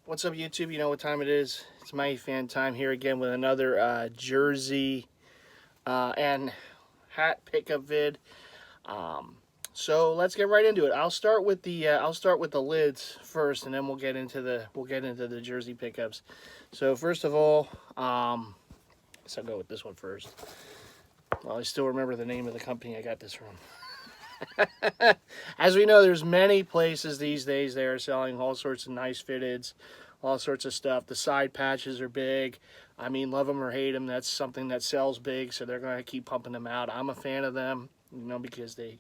What's up, YouTube? You know what time it is. It's my fan time here again with another jersey and hat pickup vid. Um, so let's get right into it. I'll start with the lids first, and then we'll get into the jersey pickups. So first of all, let's go with this one first. Well, I still remember the name of the company I got this from. As we know, there's many places these days they are selling all sorts of nice fitteds, all sorts of stuff. The side patches are big. I mean, love them or hate them, that's something that sells big, so they're going to keep pumping them out. I'm a fan of them, because they,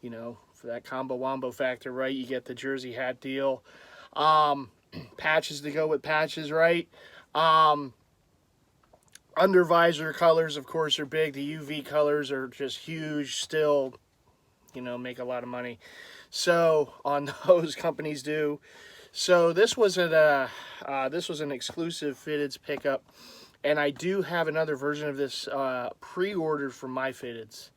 for that combo wombo factor, right? You get the jersey hat deal. Patches to go with patches, right? Um, Under visor colors, of course, are big. The UV colors are just huge still. Make a lot of money. So on those companies do. So this was an exclusive fitteds pickup, and I do have another version of this pre-ordered for my fitteds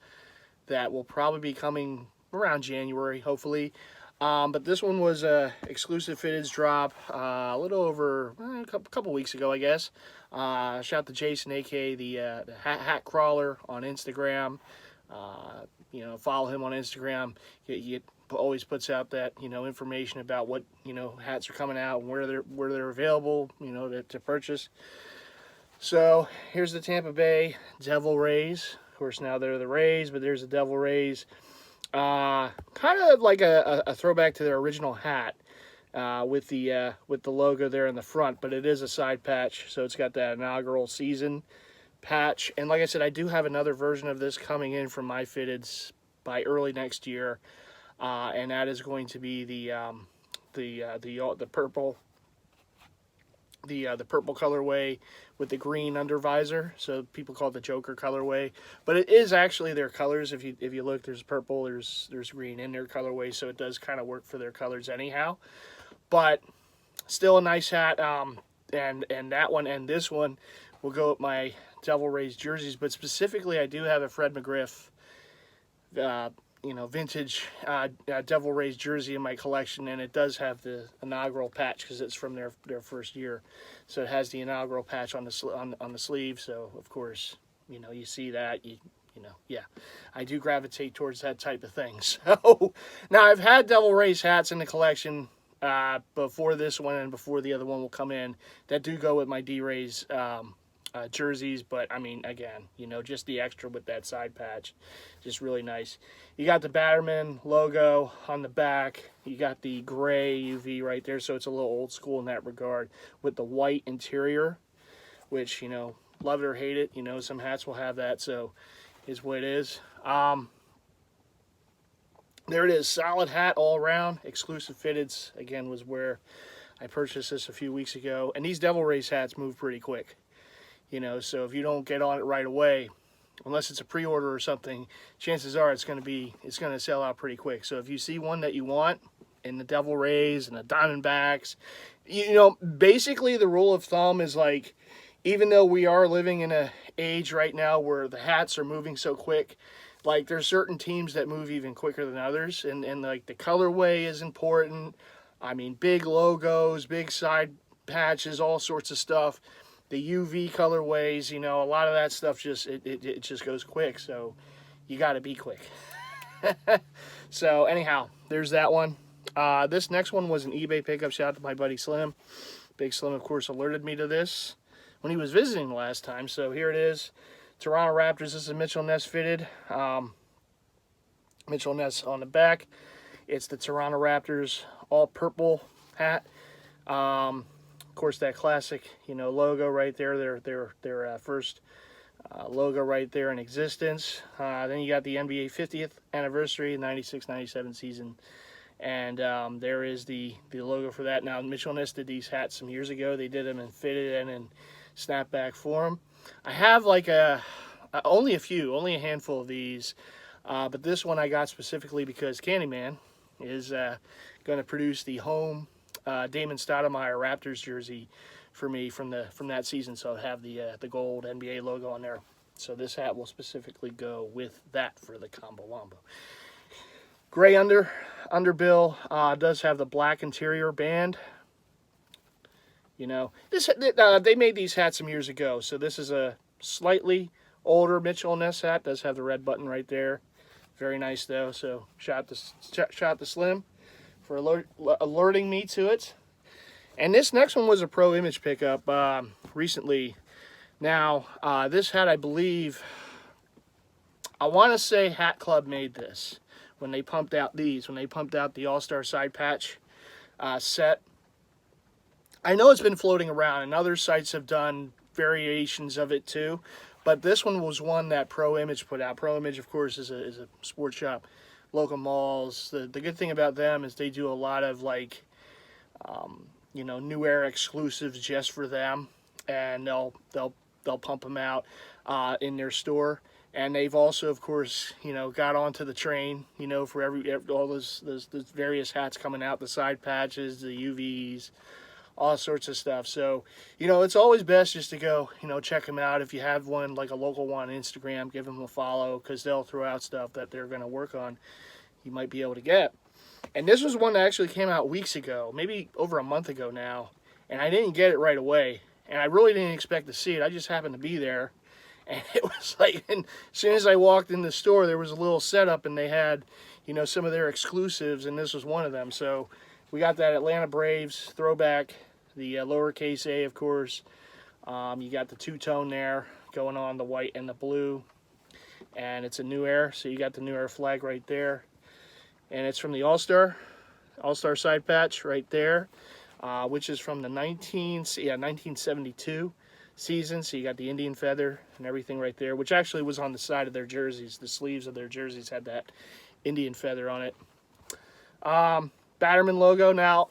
that will probably be coming around January, hopefully. But this one was a exclusive fitteds drop a little over a couple weeks ago, I guess. Shout out to Jason, aka the hat crawler on Instagram. Follow him on Instagram. He always puts out that information about what hats are coming out and where they're available to purchase. So here's the Tampa Bay Devil Rays. Of course, now they're the Rays, but there's the Devil Rays. Kind of like a throwback to their original hat with the logo there in the front, but it is a side patch, so it's got that inaugural season patch. And like I said, I do have another version of this coming in from my fitteds by early next year, and that is going to be the purple the purple colorway with the green under visor. So people call it the Joker colorway, but it is actually their colors. If you look, there's purple, there's green in their colorway, so it does kind of work for their colors anyhow. But still a nice hat. And that one and this one will go with my Devil Rays jerseys, but specifically I do have a Fred McGriff vintage Devil Rays jersey in my collection, and it does have the inaugural patch because it's from their first year. So it has the inaugural patch on the sleeve. So of course, you see that, yeah, I do gravitate towards that type of thing. So now I've had Devil Rays hats in the collection before this one and before the other one will come in that do go with my D-Rays jerseys, but I mean, again, just the extra with that side patch, just really nice. You got the Batterman logo on the back. You got the gray UV right there, so it's a little old school in that regard with the white interior, which, love it or hate it, some hats will have that, so is what it is. There it is, solid hat all around. Exclusive fitteds, again, was where I purchased this a few weeks ago, and these Devil Rays hats move pretty quick. So if you don't get on it right away, unless it's a pre-order or something, chances are it's going to sell out pretty quick. So if you see one that you want in the Devil Rays and the Diamondbacks, basically the rule of thumb is like, even though we are living in an age right now where the hats are moving so quick, like there's certain teams that move even quicker than others, and like the colorway is important. I mean, big logos, big side patches, all sorts of stuff. The UV colorways, a lot of that stuff it just goes quick, so you got to be quick. So anyhow, there's that one. This next one was an eBay pickup. Shout out to my buddy Slim. Big Slim, of course, alerted me to this when he was visiting the last time. So here it is. Toronto Raptors. This is a Mitchell Ness fitted. Mitchell Ness on the back. It's the Toronto Raptors all purple hat. Of course, that classic, logo right there, their first logo right there in existence. Then you got the NBA 50th anniversary, 96-97 season, and there is the logo for that. Now, Mitchell Ness did these hats some years ago. They did them in fitted and in snapback form. I have like only a handful of these, but this one I got specifically because Candyman is going to produce the home Damon Stoudemire Raptors jersey for me from that season, so I'll have the gold NBA logo on there. So this hat will specifically go with that for the combo wombo. Gray underbill, does have the black interior band. You know, they made these hats some years ago, so this is a slightly older Mitchell & Ness hat. Does have the red button right there. Very nice though. So shout to Slim for alerting me to it. And this next one was a Pro Image pickup recently. Now this hat, I believe, I want to say Hat Club made this when they pumped out the All-Star side patch set. I know it's been floating around, and other sites have done variations of it too, but this one was one that Pro Image put out. Pro Image, of course, is a sports shop, local malls. The good thing about them is they do a lot of like, you know, new era exclusives just for them, and they'll pump them out in their store. And they've also, of course, you know, got onto the train, you know, for all those various hats coming out, the side patches, the UVs, all sorts of stuff. So, you know, it's always best just to go, you know, check them out. If you have one, like a local one on Instagram, give them a follow, because they'll throw out stuff that they're going to work on you might be able to get. And this was one that actually came out weeks ago, maybe over a month ago now, and I didn't get it right away. And I really didn't expect to see it. I just happened to be there. And it was like, and as soon as I walked in the store, there was a little setup, and they had, you know, some of their exclusives, and this was one of them. So we got that Atlanta Braves throwback, the lowercase a, of course. You got the two-tone there going on, the white and the blue. And it's a New Era, so you got the New Era flag right there. And it's from the All-Star side patch right there, which is from the 1972 season. So you got the Indian feather and everything right there, which actually was on the side of their jerseys. The sleeves of their jerseys had that Indian feather on it. Batterman logo. Now,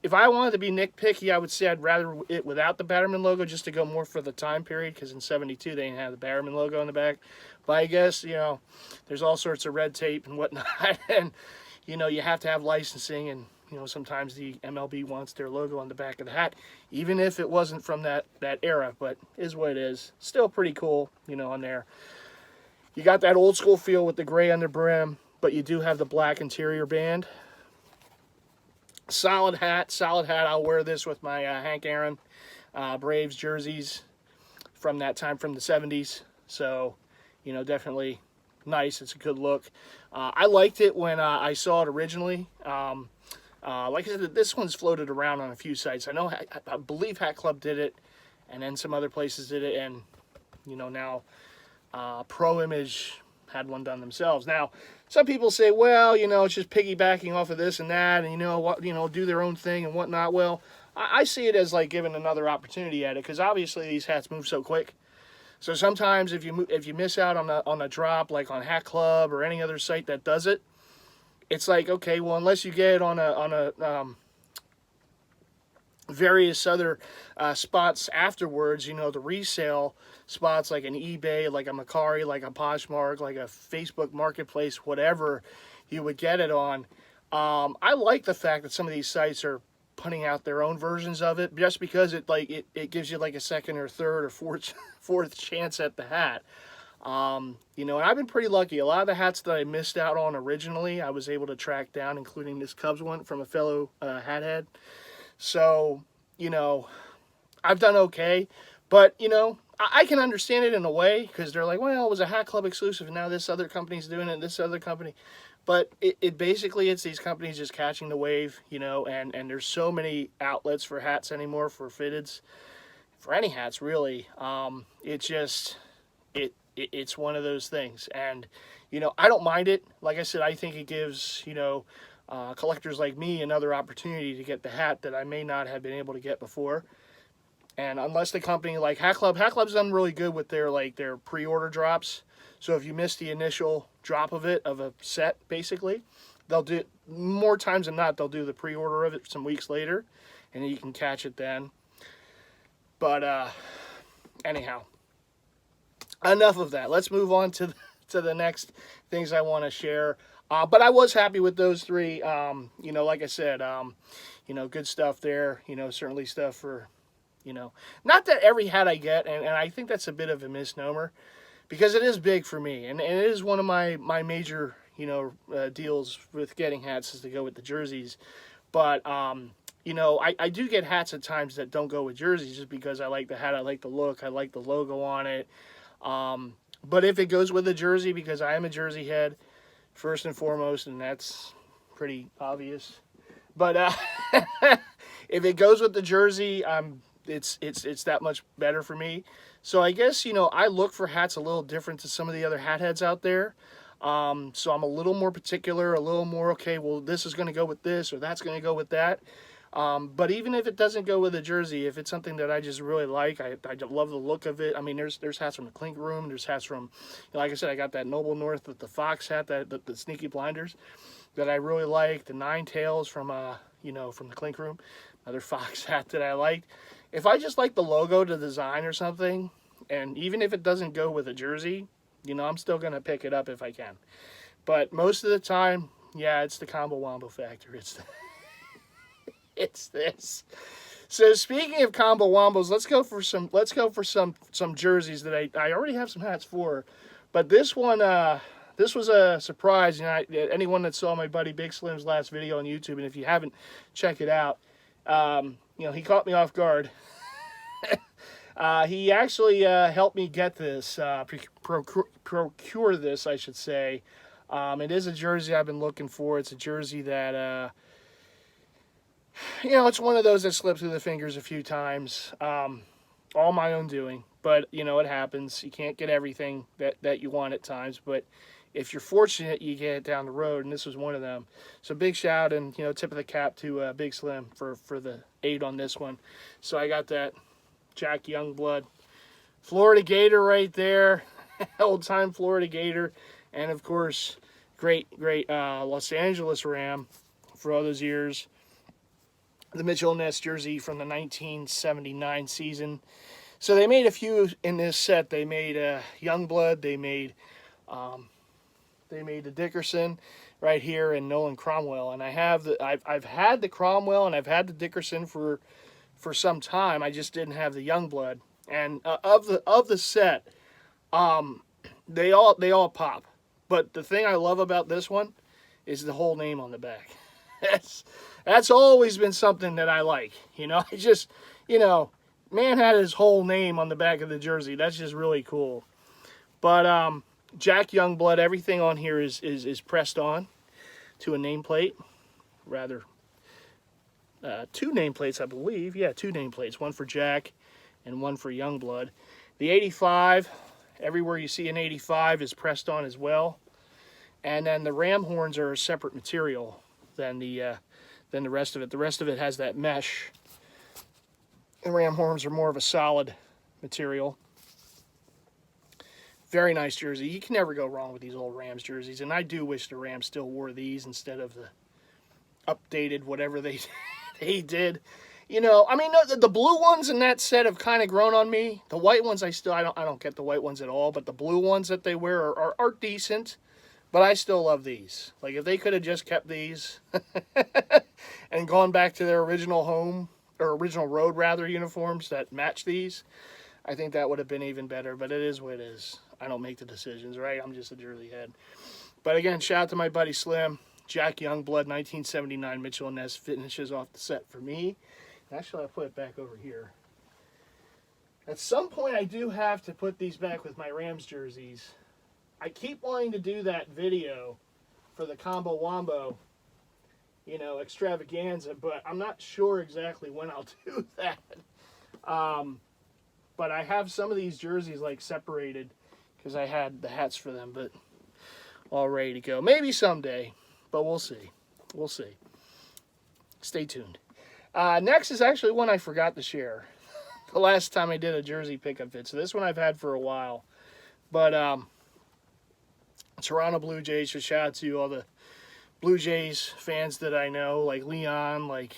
if I wanted to be nitpicky, I would say I'd rather it without the Batterman logo, just to go more for the time period, because in 72 they didn't have the Batterman logo on the back. But I guess, you know, there's all sorts of red tape and whatnot, and, you know, you have to have licensing, and, you know, sometimes the MLB wants their logo on the back of the hat, even if it wasn't from that era, but is what it is. Still pretty cool, you know, on there. You got that old school feel with the gray under brim, but you do have the black interior band. Solid hat. I'll wear this with my Hank Aaron Braves jerseys from that time, from the 70s. So, you know, definitely nice. It's a good look. I liked it when I saw it originally. Like I said, this one's floated around on a few sites. I believe Hat Club did it, and then some other places did it, and, you know, now Pro Image had one done themselves. Now, some people say, well, you know, it's just piggybacking off of this and that, and, you know, what, you know, do their own thing and whatnot. Well, I see it as like giving another opportunity at it, because obviously these hats move so quick. So sometimes if you miss out on a drop, like on Hat Club or any other site that does it, it's like, okay, well, unless you get it on a various other spots afterwards, you know, the resale spots like an eBay, like a Mercari, like a Poshmark, like a Facebook Marketplace, whatever you would get it on. I like the fact that some of these sites are putting out their own versions of it, just because it gives you like a second or third or fourth chance at the hat. You know, and I've been pretty lucky. A lot of the hats that I missed out on originally, I was able to track down, including this Cubs one from a fellow hat head. So, you know, I've done okay, but, you know, I can understand it in a way, because they're like, well, it was a Hat Club exclusive, and now this other company's doing it, and this other company. But it basically, it's these companies just catching the wave, you know, and there's so many outlets for hats anymore, for fitteds, for any hats, really. It's one of those things, and, you know, I don't mind it. Like I said, I think it gives, you know, collectors like me another opportunity to get the hat that I may not have been able to get before. And unless the company like Hat Club's done really good with their pre-order drops. So if you miss the initial drop of a set, basically, they'll do, more times than not, they'll do the pre-order of it some weeks later, and you can catch it then. But anyhow, enough of that. Let's move on to the next things I want to share. But I was happy with those three. You know, like I said, you know, good stuff there. You know, certainly stuff for, you know, not that every hat I get, and I think that's a bit of a misnomer, because it is big for me, and it is one of my major, you know, deals with getting hats, is to go with the jerseys. But, you know, I do get hats at times that don't go with jerseys just because I like the hat, I like the look, I like the logo on it. But if it goes with a jersey, because I am a jersey head, first and foremost, and that's pretty obvious. But if it goes with the jersey, it's that much better for me. So I guess, you know, I look for hats a little different to some of the other hat heads out there. So I'm a little more particular, a little more, okay, well, this is going to go with this or that's going to go with that. But even if it doesn't go with a jersey, if it's something that I just really like, I love the look of it. I mean, there's hats from the Clink Room. There's hats from, you know, like I said, I got that Noble North with the Fox hat, the Sneaky Blinders that I really like. The Nine Tails from, you know, from the Clink Room, another Fox hat that I liked. If I just like the logo, the design or something, and even if it doesn't go with a jersey, you know, I'm still going to pick it up if I can. But most of the time, yeah, it's the combo wombo factor. It's this. So speaking of combo wombos, let's go for some jerseys that I already have some hats for. But this one, this was a surprise. You know, anyone that saw my buddy Big Slim's last video on YouTube, and if you haven't, check it out. You know, he caught me off guard. He actually helped me get this, procure this, I should say. It is a jersey I've been looking for. It's a jersey that, you know, it's one of those that slipped through the fingers a few times. All my own doing. But, you know, it happens. You can't get everything that you want at times. But if you're fortunate, you get it down the road. And this was one of them. So big shout and, you know, tip of the cap to Big Slim for the aid on this one. So I got that Jack Youngblood Florida Gator right there. Old-time Florida Gator. And, of course, great Los Angeles Ram for all those years. The Mitchell & Ness jersey from the 1979 season. So they made a few in this set. They made Youngblood. They made the Dickerson right here and Nolan Cromwell. And I've had the Cromwell and I've had the Dickerson for some time. I just didn't have the Youngblood. And of the set, they all pop. But the thing I love about this one is the whole name on the back. That's always been something that I like. You know, I just, you know, man had his whole name on the back of the jersey. That's just really cool. But Jack Youngblood, everything on here is pressed on to a nameplate. Rather, two nameplates, I believe. Yeah, two nameplates. One for Jack and one for Youngblood. The 85, everywhere you see an 85 is pressed on as well. And then the ram horns are a separate material than the rest of it. The rest of it has that mesh. The ram horns are more of a solid material. Very nice jersey. You can never go wrong with these old Rams jerseys. And I do wish the Rams still wore these instead of the updated whatever they did. You know, I mean, the blue ones in that set have kind of grown on me. The white ones, I don't get the white ones at all. But the blue ones that they wear are decent. But I still love these. Like, if they could have just kept these and gone back to their original home, or original road, rather, uniforms that match these, I think that would have been even better. But it is what it is. I don't make the decisions, right? I'm just a jersey head. But again, shout out to my buddy Slim. Jack Youngblood, 1979 Mitchell & Ness finishes off the set for me. Actually, I'll put it back over here. At some point, I do have to put these back with my Rams jerseys. I keep wanting to do that video for the Combo Wombo, you know, extravaganza, but I'm not sure exactly when I'll do that. But I have some of these jerseys, like, separated because I had the hats for them, but all ready to go. Maybe someday, but we'll see. We'll see. Stay tuned. Next is actually one I forgot to share the last time I did a jersey pickup vid. So this one I've had for a while. But Toronto Blue Jays, so shout out to all the Blue Jays fans that I know, like Leon, like,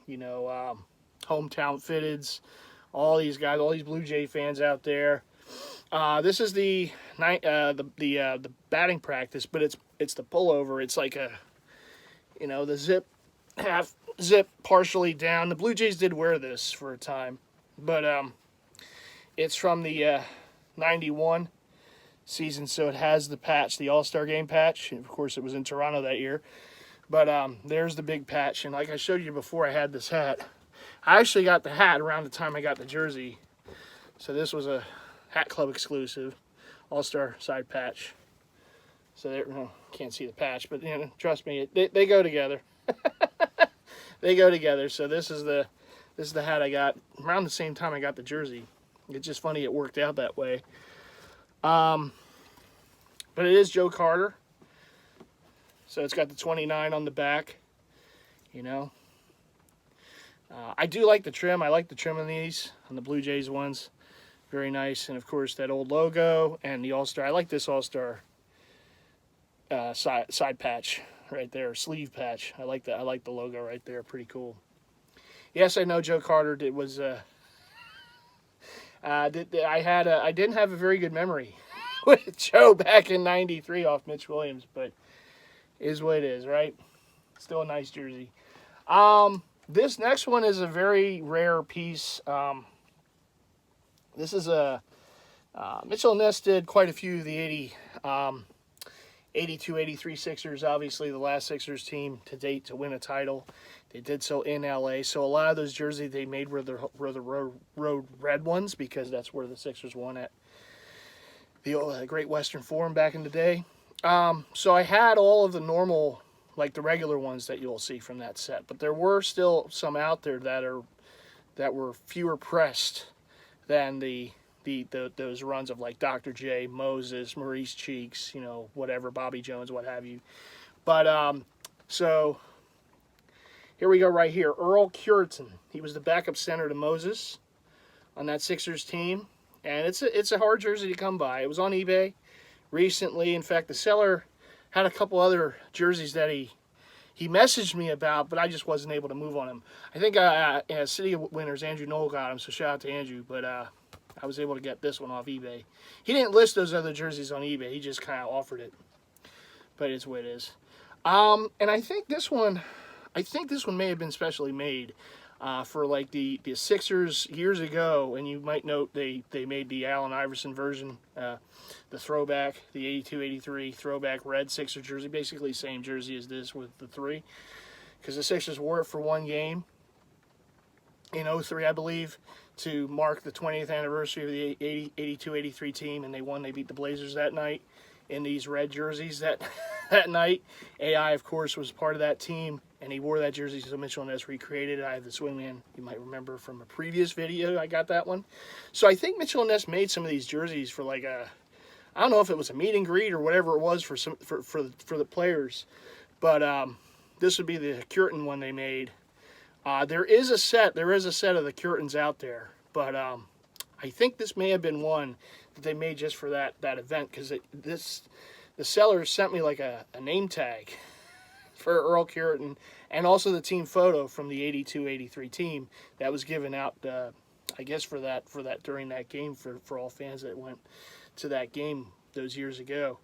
you know, Hometown Fitteds, all these guys, all these Blue Jay fans out there. This is the batting practice, but it's the pullover. It's like a, you know, the zip, half zip, partially down. The Blue Jays did wear this for a time, but it's from the 91 season, so it has the patch, the All-Star Game patch. And of course, it was in Toronto that year. But there's the big patch. And like I showed you before, I had this hat. I actually got the hat around the time I got the jersey. So this was a Hat Club exclusive, All-Star side patch. So there, well, can't see the patch, but you know, trust me, they go together. They go together. So this is the hat I got around the same time I got the jersey. It's just funny it worked out that way. But it is Joe Carter. So it's got the 29 on the back, you know. I do like the trim. I like the trim on these, on the Blue Jays ones. Very nice. And of course that old logo and the All-Star. I like this All-Star side patch right there, sleeve patch. I like that. I like the logo right there. Pretty cool. Yes, I know Joe Carter I didn't have a very good memory with Joe back in '93 off Mitch Williams, but is what it is, right? Still a nice jersey. This next one is a very rare piece. This is a Mitchell and Ness did quite a few of the 82, 83 Sixers, obviously the last Sixers team to date to win a title. They did so in LA. So a lot of those jerseys they made were the road red ones, because that's where the Sixers won at the Great Western Forum back in the day. So I had all of the normal, like the regular ones that you'll see from that set, but there were still some out there that were fewer pressed than those runs of like Dr. J, Moses, Maurice Cheeks, you know, whatever, Bobby Jones, what have you. But so here we go right here. Earl Cureton. He was the backup center to Moses on that Sixers team, and it's a hard jersey to come by. It was on eBay recently. In fact, the seller had a couple other jerseys that he messaged me about, but I just wasn't able to move on him. I think City of Winners, Andrew Knoll got him, so shout out to Andrew, but I was able to get this one off eBay. He didn't list those other jerseys on eBay. He just kind of offered it, but it's what it is. And I think this one may have been specially made for like the Sixers years ago, and you might note they made the Allen Iverson version, the throwback, the 82-83 throwback red Sixers jersey, basically same jersey as this with the 3, because the Sixers wore it for one game in 03, I believe, to mark the 20th anniversary of the 82-83 team, and they won. They beat the Blazers that night in these red jerseys that night. AI, of course, was part of that team, and he wore that jersey, so Mitchell and Ness recreated it. I have the swingman, you might remember from a previous video, I got that one. So I think Mitchell and Ness made some of these jerseys for like I don't know if it was a meet and greet or whatever it was for the players, but this would be the Cureton one they made. There is a set of the Curetons out there, but I think this may have been one that they made just for that event, because the seller sent me like a name tag for Earl Cureton, and also the team photo from the 82-83 team that was given out, I guess for that during that game for all fans that went to that game those years ago.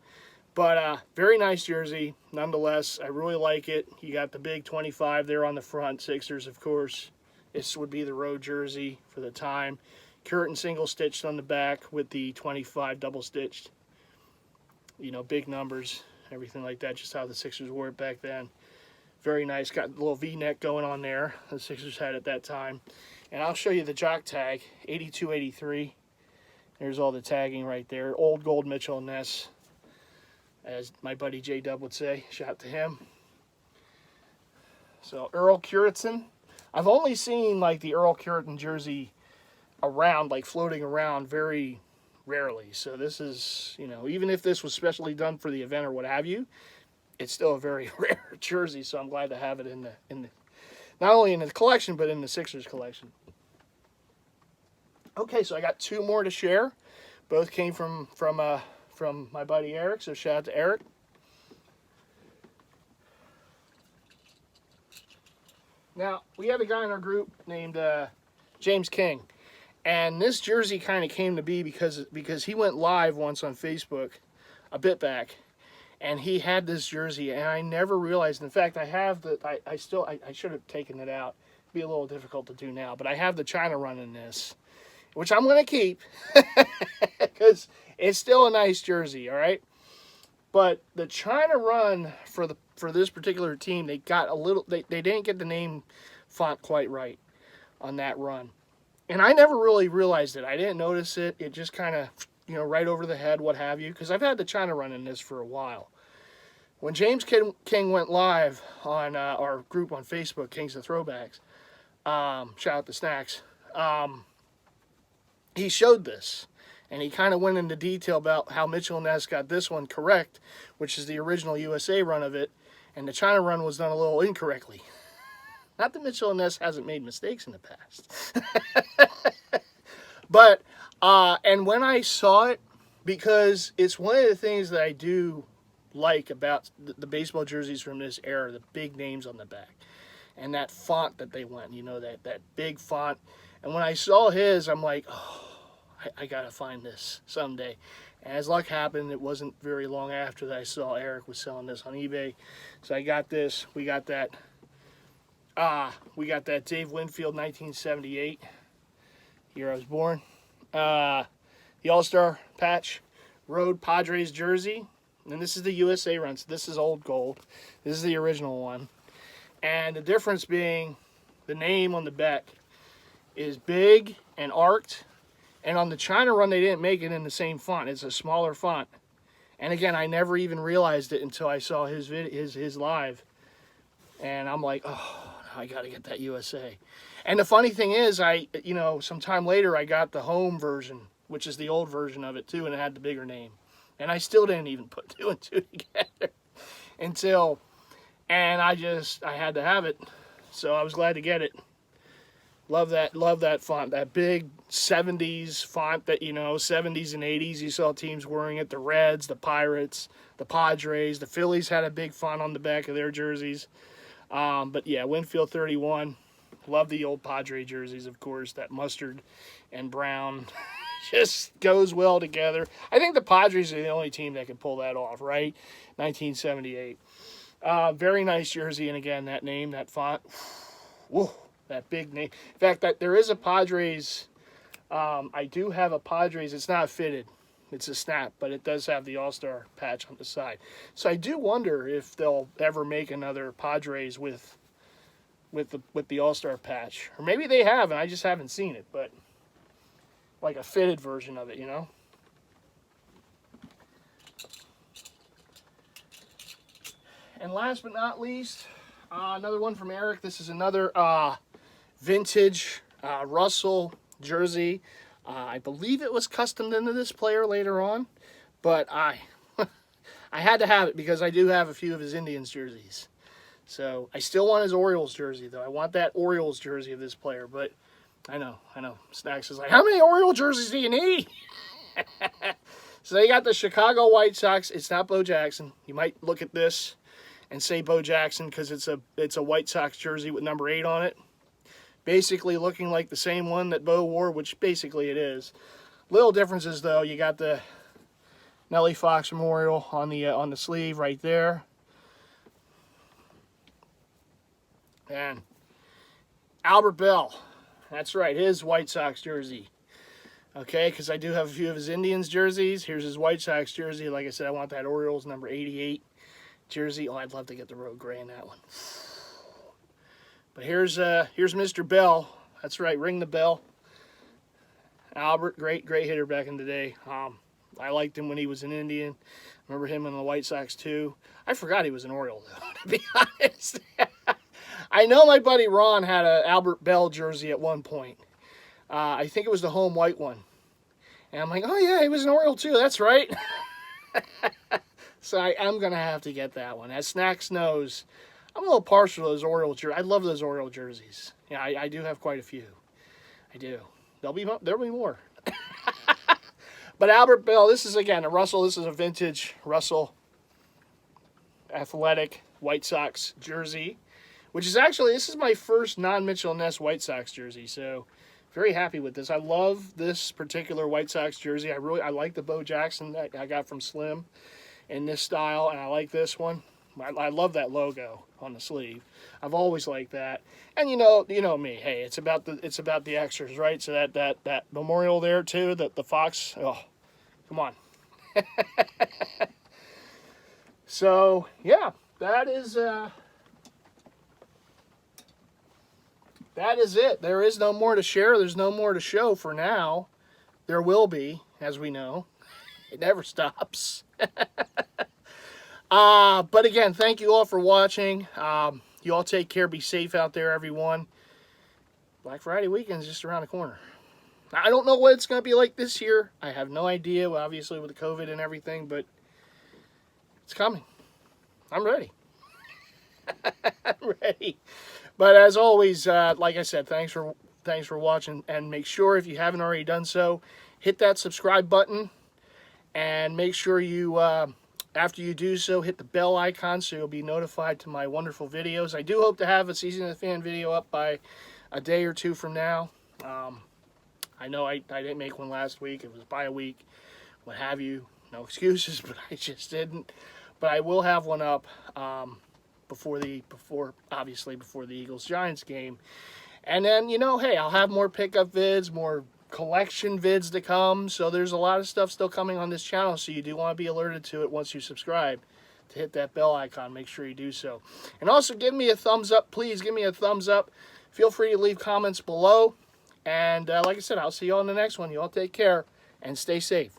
But very nice jersey nonetheless. I really like it. You got the big 25 there on the front, Sixers, of course. This would be the road jersey for the time. Cureton single stitched on the back with the 25 double stitched. You know, big numbers, everything like that, just how the Sixers wore it back then. Very nice. Got a little V-neck going on there the Sixers had at that time. And I'll show you the jock tag, 82-83. There's all the tagging right there. Old gold Mitchell and Ness, as my buddy J-Dub would say. Shout out to him. So Earl Cureton. I've only seen like the Earl Cureton jersey around, like floating around, very rarely. So this is, you know, even if this was specially done for the event or what have you, it's still a very rare jersey. So I'm glad to have it in the not only in the collection, but in the Sixers collection. Okay, so I got two more to share. Both came from my buddy Eric, so shout out to Eric. Now, we have a guy in our group named James King, and this jersey kind of came to be because he went live once on Facebook a bit back, and he had this jersey, and I never realized. In fact, I have I should have taken it out. It'd be a little difficult to do now, but I have the China run in this, which I'm going to keep because it's still a nice jersey, all right? But the China run for this particular team, they got a little. They didn't get the name font quite right on that run, and I never really realized it. I didn't notice it. It just kind of, right over the head, what have you. Because I've had the China run in this for a while. When James King went live on our group on Facebook, Kings of Throwbacks, shout out to Snacks, he showed this. And he kind of went into detail about how Mitchell and Ness got this one correct, which is the original USA run of it, and the China run was done a little incorrectly. Not that Mitchell and Ness hasn't made mistakes in the past. But, and when I saw it, because it's one of the things that I do like about the baseball jerseys from this era, the big names on the back. And that font that they went, that big font. And when I saw his, I'm like, oh, I gotta find this someday. And as luck happened, it wasn't very long after that I saw Eric was selling this on eBay. So I got this. We got that Dave Winfield 1978. Year I was born. The All-Star patch, Road Padres jersey. And this is the USA run. So this is old gold. This is the original one. And the difference being the name on the back is big and arced. And on the China run, they didn't make it in the same font. It's a smaller font. And again, I never even realized it until I saw his live. And I'm like, oh, I got to get that USA. And the funny thing is, sometime later, I got the home version, which is the old version of it too, and it had the bigger name. And I still didn't even put 2 and 2 together and I had to have it. So I was glad to get it. Love that font, that big 70s font that, 70s and 80s you saw teams wearing it. The Reds, the Pirates, the Padres, the Phillies had a big font on the back of their jerseys. But yeah, Winfield 31. Love the old Padre jerseys, of course. That mustard and brown just goes well together. I think the Padres are the only team that can pull that off, right? 1978. Very nice jersey, and again, that name, that font. Whoa. That big name. In fact, there is a Padres. I do have a Padres. It's not fitted. It's a snap, but it does have the All-Star patch on the side. So I do wonder if they'll ever make another Padres with the All-Star patch, or maybe they have, and I just haven't seen it. But like a fitted version of it, And last but not least, another one from Eric. This is another vintage Russell jersey. I believe it was customed into this player later on, but I had to have it because I do have a few of his Indians jerseys. So I still want his Orioles jersey, though. I want that Orioles jersey of this player, but I know. Snacks is like, how many Oriole jerseys do you need? So they got the Chicago White Sox. It's not Bo Jackson. You might look at this and say Bo Jackson because it's a White Sox jersey with number 8 on it. Basically looking like the same one that Bo wore, which basically it is. Little differences though. You got the Nellie Fox Memorial on the sleeve right there. And Albert Bell. That's right, his White Sox jersey. Okay, because I do have a few of his Indians jerseys. Here's his White Sox jersey. Like I said, I want that Orioles number 88 jersey. Oh, I'd love to get the road gray in that one. But here's Mr. Bell. That's right, ring the bell. Albert, great hitter back in the day. I liked him when he was an Indian. Remember him in the White Sox too. I forgot he was an Oriole though, to be honest. I know my buddy Ron had an Albert Bell jersey at one point. I think it was the home white one. And I'm like, oh yeah, he was an Oriole too. That's right. So I'm going to have to get that one. As Snacks knows, I'm a little partial to those Oriole jerseys. I love those Oriole jerseys. Yeah, I do have quite a few. I do. There'll be more. But Albert Bell, this is again a Russell. This is a vintage Russell athletic White Sox jersey, which is actually, this is my first non-Mitchell Ness White Sox jersey. So very happy with this. I love this particular White Sox jersey. I like the Bo Jackson that I got from Slim in this style, and I like this one. I love that logo on the sleeve. I've always liked that. And you know me. Hey, it's about the extras, right? So that memorial there too, the fox. Oh, come on. So, yeah, that is it. There is no more to share. There's no more to show for now. There will be, as we know. It never stops. But again, thank you all for watching. You all take care. Be safe out there, everyone. Black Friday weekend is just around the corner. I don't know what it's going to be like this year. I have no idea, obviously, with the COVID and everything, but it's coming. I'm ready. I'm ready. But as always, like I said, thanks for watching, and make sure, if you haven't already done so, hit that subscribe button, and make sure you, after you do so, hit the bell icon so you'll be notified to my wonderful videos. I do hope to have a Season of the Fan video up by a day or two from now. I know I didn't make one last week. It was by a week, what have you. No excuses, but I just didn't. But I will have one up before the Eagles-Giants game. And then, you know, hey, I'll have more pickup vids, more collection vids to come. So there's a lot of stuff still coming on this channel, so you do want to be alerted to it once you subscribe, to hit that bell icon. Make sure you do so. And also give me a thumbs up. Please give me a thumbs up. Feel free to leave comments below. And like I said, I'll see you all in the next one. You all take care and stay safe.